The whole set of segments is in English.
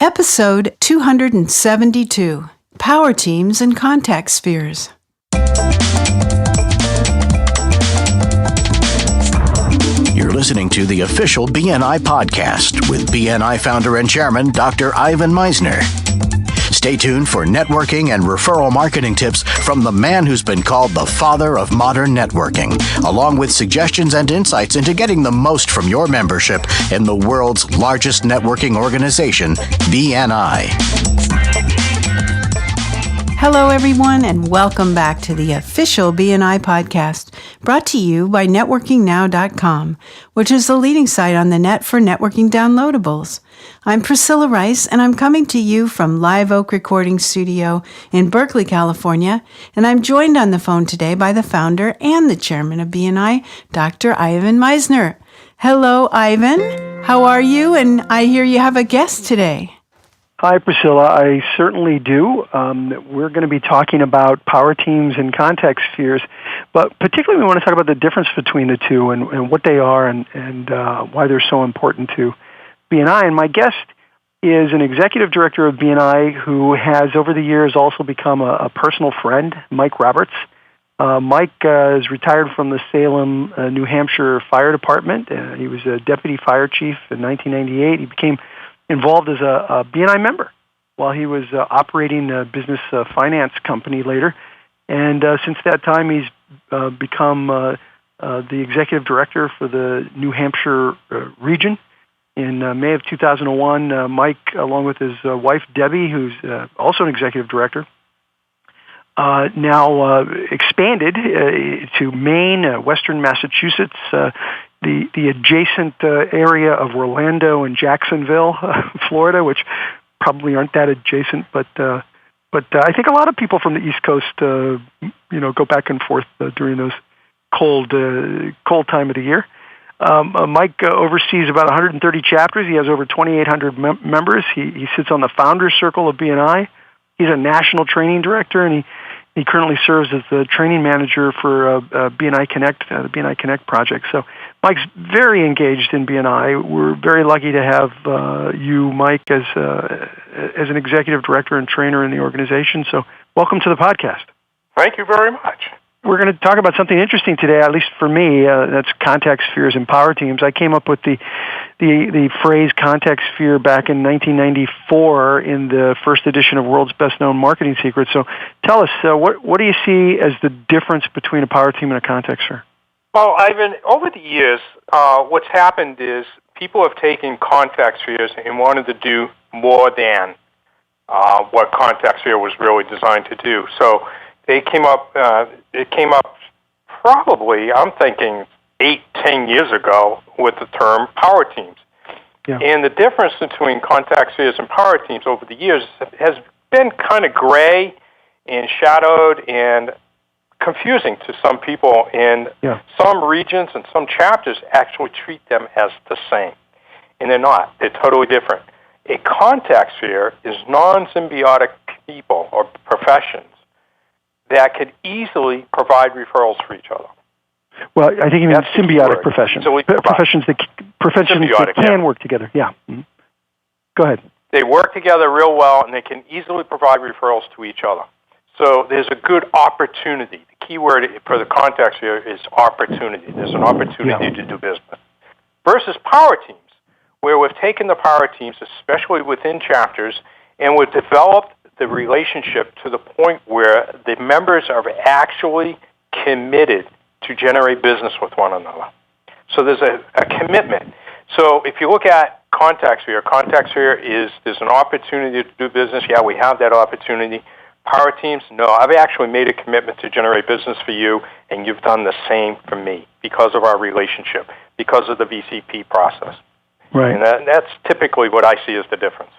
Episode 272, Power Teams and Contact Spheres. You're listening to the official BNI podcast with BNI founder and chairman, Dr. Ivan Misner. Stay tuned for networking and referral marketing tips from the man who's been called the father of modern networking, along with suggestions and insights into getting the most from your membership in the world's largest networking organization, BNI. Hello, everyone, and welcome back to the official BNI podcast, brought to you by NetworkingNow.com, which is the leading site on the net for networking downloadables. I'm Priscilla Rice, and I'm coming to you from Live Oak Recording Studio in Berkeley, California, and I'm joined on the phone today by the founder and the chairman of BNI, Dr. Ivan Misner. Hello, Ivan. How are you? And I hear you have a guest today. Hi, Priscilla. I certainly do. We're going to be talking about power teams and contact spheres, but particularly we want to talk about the difference between the two and what they are and why they're so important to BNI. And my guest is an executive director of BNI who has, over the years, also become a personal friend, Mike Roberts. Mike is retired from the Salem, New Hampshire Fire Department. He was a deputy fire chief in 1998. He became involved as a BNI member while he was operating a business finance company later. And since that time, he's become the executive director for the New Hampshire region. In May of 2001, Mike, along with his wife, Debbie, who's also an executive director, now expanded to Maine, western Massachusetts, the adjacent area of Orlando and Jacksonville, Florida, which probably aren't that adjacent, but I think a lot of people from the East Coast, go back and forth during those cold time of the year. Mike oversees about 130 chapters. He has over 2,800 members. He sits on the Founders Circle of BNI. He's a national training director, and he currently serves as the training manager for BNI Connect, the BNI Connect project. So Mike's very engaged in BNI. We're very lucky to have you, Mike, as an executive director and trainer in the organization. So welcome to the podcast. Thank you very much. We're going to talk about something interesting today, at least for me. That's contact spheres and power teams. I came up with the phrase contact sphere back in 1994 in the first edition of World's Best Known Marketing Secrets. So tell us, what do you see as the difference between a power team and a contact sphere? Well, Ivan, over the years, what's happened is people have taken contact spheres and wanted to do more than what contact sphere was really designed to do. So it came up probably, I'm thinking, 8-10 years ago with the term power teams. Yeah. And the difference between contact spheres and power teams over the years has been kind of gray and shadowed and confusing to some people, and some regions and some chapters actually treat them as the same. And they're not. They're totally different. A contact sphere is non-symbiotic people or professions that could easily provide referrals for each other. Well, I think you mean symbiotic professions. Professions that can work together. Yeah. Mm-hmm. Go ahead. They work together real well, and they can easily provide referrals to each other. So there's a good opportunity. The key word for the contact sphere is opportunity. There's an opportunity to do business. Versus power teams, where we've taken the power teams, especially within chapters, and we've developed the relationship to the point where the members are actually committed to generate business with one another. So there's a commitment. So if you look at contact sphere is there's an opportunity to do business. Yeah, we have that opportunity. Power teams, no, I've actually made a commitment to generate business for you, and you've done the same for me because of our relationship, because of the VCP process. Right. And that's typically what I see as the difference.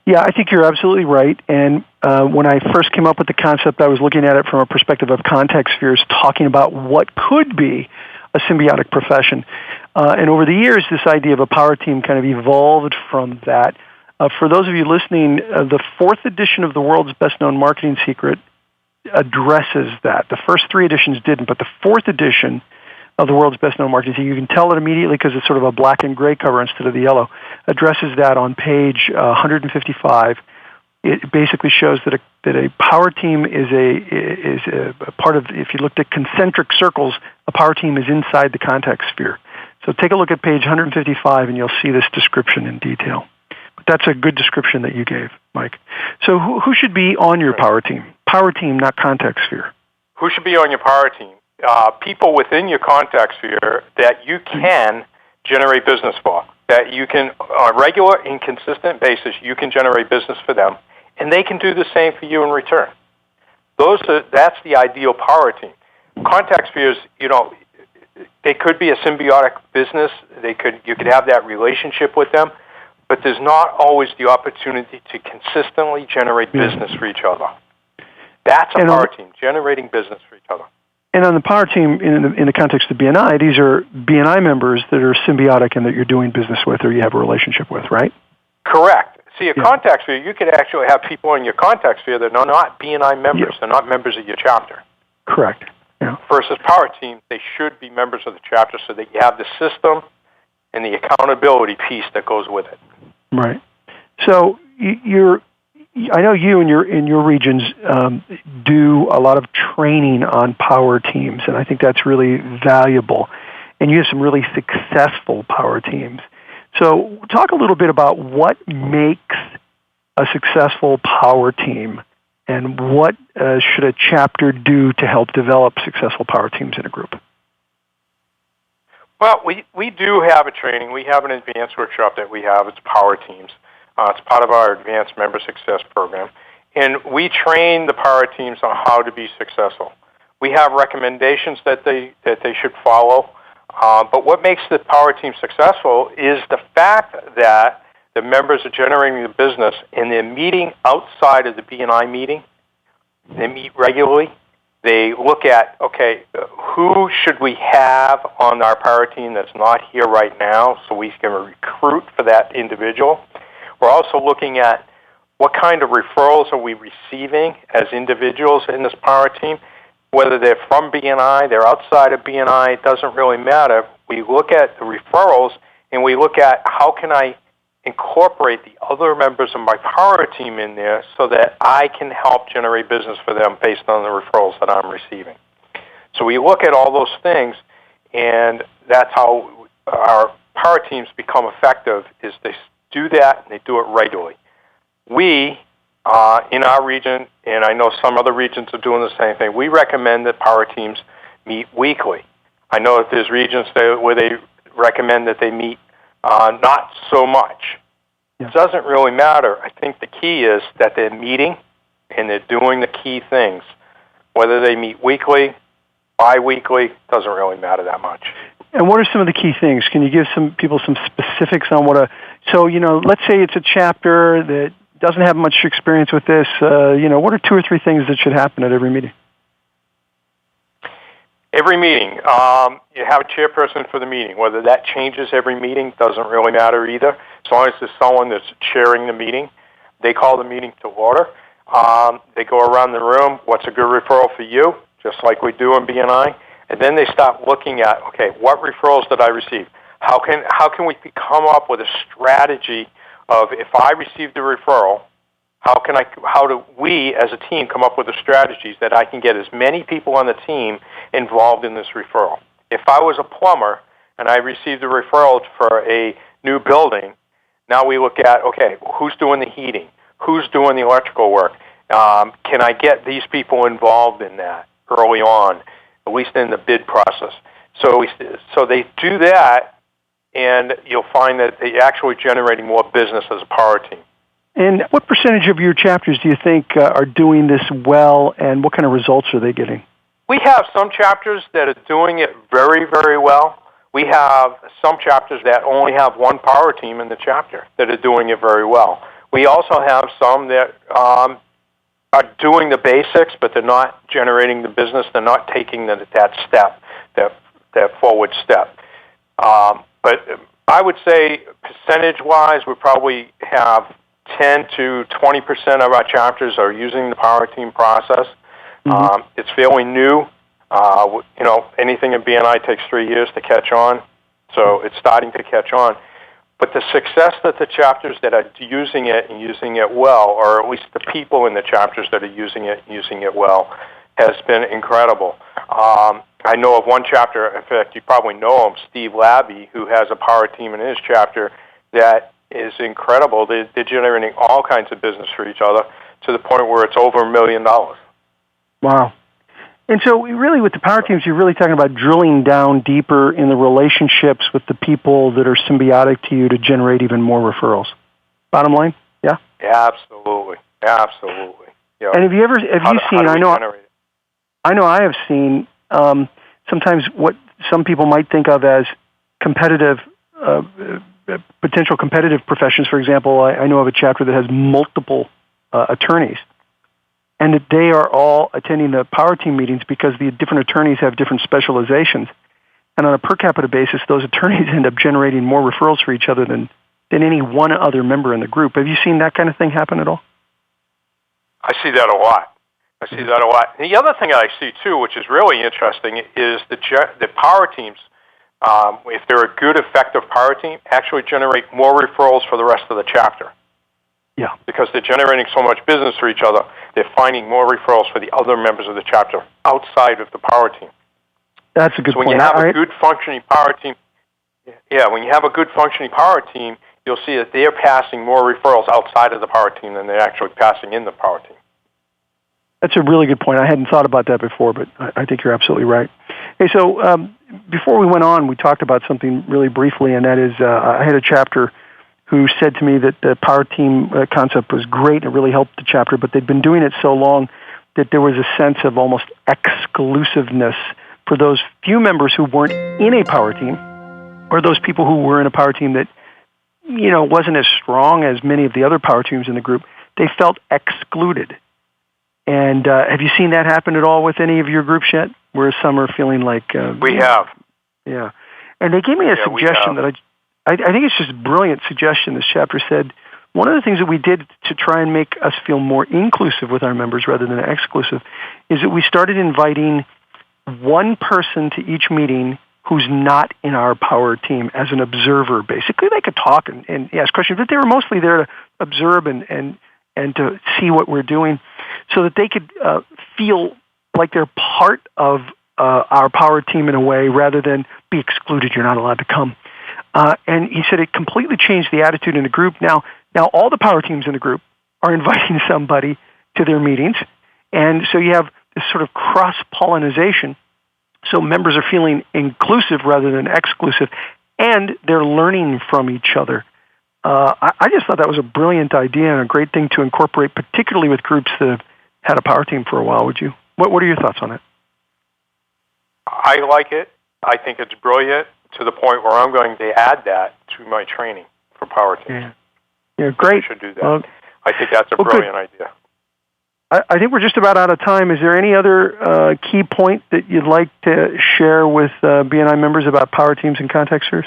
Yeah, I think you're absolutely right. And when I first came up with the concept, I was looking at it from a perspective of contact spheres, talking about what could be a symbiotic profession. And over the years, this idea of a power team kind of evolved from that. For those of you listening, the fourth edition of the World's Best Known Marketing Secret addresses that. The first three editions didn't, but the fourth edition of the world's best-known marketing team. You can tell it immediately because it's sort of a black and gray cover instead of the yellow. Addresses that on page 155. It basically shows that a power team is a part of. If you looked at concentric circles, a power team is inside the contact sphere. So take a look at page 155, and you'll see this description in detail. But that's a good description that you gave, Mike. So who should be on your power team? Power team, not contact sphere. Who should be on your power team? People within your contact sphere that you can generate business for, that you can, on a regular and consistent basis, you can generate business for them, and they can do the same for you in return. That's the ideal power team. Contact spheres, they could be a symbiotic business. You could have that relationship with them, but there's not always the opportunity to consistently generate business for each other. That's a power team, generating business for each other. And on the power team, in the context of BNI, these are BNI members that are symbiotic and that you're doing business with or you have a relationship with, right? Correct. See, contact sphere, you could actually have people in your contact sphere that are not BNI members. They're not members of your chapter. Correct. Yeah. Versus power team, they should be members of the chapter so that you have the system and the accountability piece that goes with it. Right. So I know you in your regions do a lot of training on power teams, and I think that's really valuable. And you have some really successful power teams. So talk a little bit about what makes a successful power team, and what should a chapter do to help develop successful power teams in a group? Well, we do have a training. We have an advanced workshop that we have. It's power teams. It's part of our Advanced Member Success Program. And we train the power teams on how to be successful. We have recommendations that they should follow. But what makes the power team successful is the fact that the members are generating the business and they're meeting outside of the BNI meeting. They meet regularly. They look at, okay, who should we have on our power team that's not here right now so we can recruit for that individual. We're also looking at what kind of referrals are we receiving as individuals in this power team. Whether they're from BNI, they're outside of BNI, it doesn't really matter. We look at the referrals and we look at how can I incorporate the other members of my power team in there so that I can help generate business for them based on the referrals that I'm receiving. So we look at all those things, and that's how our power teams become effective, is they do that, and they do it regularly. We, in our region, and I know some other regions are doing the same thing, we recommend that power teams meet weekly. I know that there's regions where they recommend that they meet not so much. Yeah. It doesn't really matter. I think the key is that they're meeting and they're doing the key things. Whether they meet weekly, bi-weekly, doesn't really matter that much. And what are some of the key things? Can you give some people some specifics on so, let's say it's a chapter that doesn't have much experience with this. What are 2 or 3 things that should happen at every meeting? Every meeting, you have a chairperson for the meeting. Whether that changes every meeting doesn't really matter either. As long as there's someone that's chairing the meeting, they call the meeting to order. They go around the room, what's a good referral for you, just like we do in BNI. And then they start looking at, okay, what referrals did I receive? How can we come up with a strategy of, if I received a referral, how do we as a team come up with the strategies that I can get as many people on the team involved in this referral? If I was a plumber and I received a referral for a new building, now we look at, okay, who's doing the heating? Who's doing the electrical work? Can I get these people involved in that early on, at least in the bid process? So they do that, and you'll find that they're actually generating more business as a power team. And what percentage of your chapters do you think are doing this well, and what kind of results are they getting? We have some chapters that are doing it very, very well. We have some chapters that only have one power team in the chapter that are doing it very well. We also have some that are doing the basics, but they're not generating the business. They're not taking that step, that forward step. But I would say percentage-wise, we probably have 10 to 20% of our chapters are using the power team process. Mm-hmm. It's fairly new. Anything in BNI takes 3 years to catch on, so it's starting to catch on. But the success that the chapters that are using it and using it well, or at least the people in the chapters that are using it well, has been incredible. I know of one chapter, in fact, you probably know him, Steve Labby, who has a power team in his chapter that is incredible. They're generating all kinds of business for each other to the point where it's over $1 million. Wow. And so really with the power teams, you're really talking about drilling down deeper in the relationships with the people that are symbiotic to you to generate even more referrals. Bottom line? Yeah? Absolutely. Absolutely. And have you seen, I know I have seen sometimes what some people might think of as competitive, potential competitive professions. For example, I know of a chapter that has multiple attorneys, and that they are all attending the power team meetings because the different attorneys have different specializations. And on a per capita basis, those attorneys end up generating more referrals for each other than any one other member in the group. Have you seen that kind of thing happen at all? I see that a lot. The other thing I see, too, which is really interesting, is the power teams, if they're a good, effective power team, actually generate more referrals for the rest of the chapter. Yeah. Because they're generating so much business for each other, they're finding more referrals for the other members of the chapter outside of the power team. That's a good point. When you have a good functioning power team, you'll see that they're passing more referrals outside of the power team than they're actually passing in the power team. That's a really good point. I hadn't thought about that before, but I think you're absolutely right. Hey, so before we went on, we talked about something really briefly, and that is I had a chapter who said to me that the power team concept was great and it really helped the chapter, but they'd been doing it so long that there was a sense of almost exclusiveness for those few members who weren't in a power team, or those people who were in a power team that, wasn't as strong as many of the other power teams in the group. They felt excluded. And have you seen that happen at all with any of your groups yet, where some are feeling like... we have. Yeah. And they gave me a suggestion that I think it's just a brilliant suggestion. This chapter said, one of the things that we did to try and make us feel more inclusive with our members rather than exclusive is that we started inviting one person to each meeting who's not in our power team as an observer. Basically, they could talk and ask questions, but they were mostly there to observe and to see what we're doing so that they could feel like they're part of our power team in a way rather than be excluded. You're not allowed to come. And he said it completely changed the attitude in the group. Now all the power teams in the group are inviting somebody to their meetings, and so you have this sort of cross-pollination. So members are feeling inclusive rather than exclusive, and they're learning from each other. I just thought that was a brilliant idea and a great thing to incorporate, particularly with groups that have had a power team for a while. Would you? What are your thoughts on it? I like it. I think it's brilliant to the point where I'm going to add that to my training for power teams. Yeah, great. I should do that. I think that's a brilliant idea. I think we're just about out of time. Is there any other key point that you'd like to share with BNI members about power teams and contact spheres?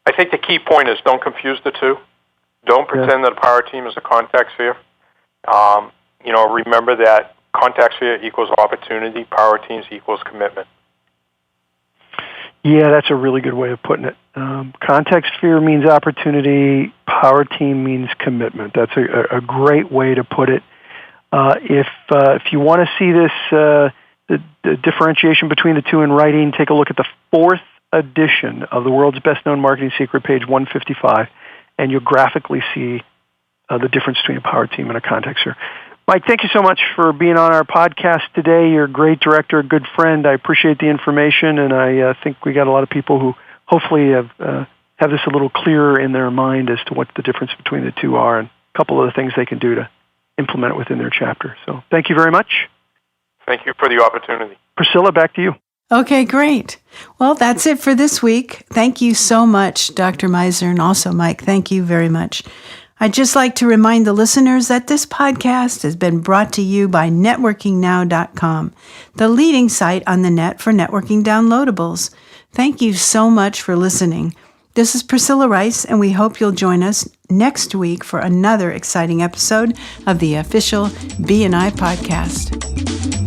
I think the key point is don't confuse the two. Don't pretend that a power team is a contact sphere. Remember that contact sphere equals opportunity, power teams equals commitment. Yeah, that's a really good way of putting it. Contact sphere means opportunity, power team means commitment. That's a great way to put it. If you want to see this, the differentiation between the two in writing, take a look at the 4th edition of the World's Best Known Marketing Secret, page 155, and you'll graphically see the difference between a power team and a contact sphere. Mike, thank you so much for being on our podcast today. You're a great director, a good friend. I appreciate the information, and I think we got a lot of people who hopefully have this a little clearer in their mind as to what the difference between the two are and a couple of the things they can do to implement it within their chapter. So thank you very much. Thank you for the opportunity. Priscilla, back to you. Okay, great. Well, that's it for this week. Thank you so much, Dr. Meisner, and also Mike. Thank you very much. I'd just like to remind the listeners that this podcast has been brought to you by networkingnow.com, the leading site on the net for networking downloadables. Thank you so much for listening. This is Priscilla Rice, and we hope you'll join us next week for another exciting episode of the official BNI podcast.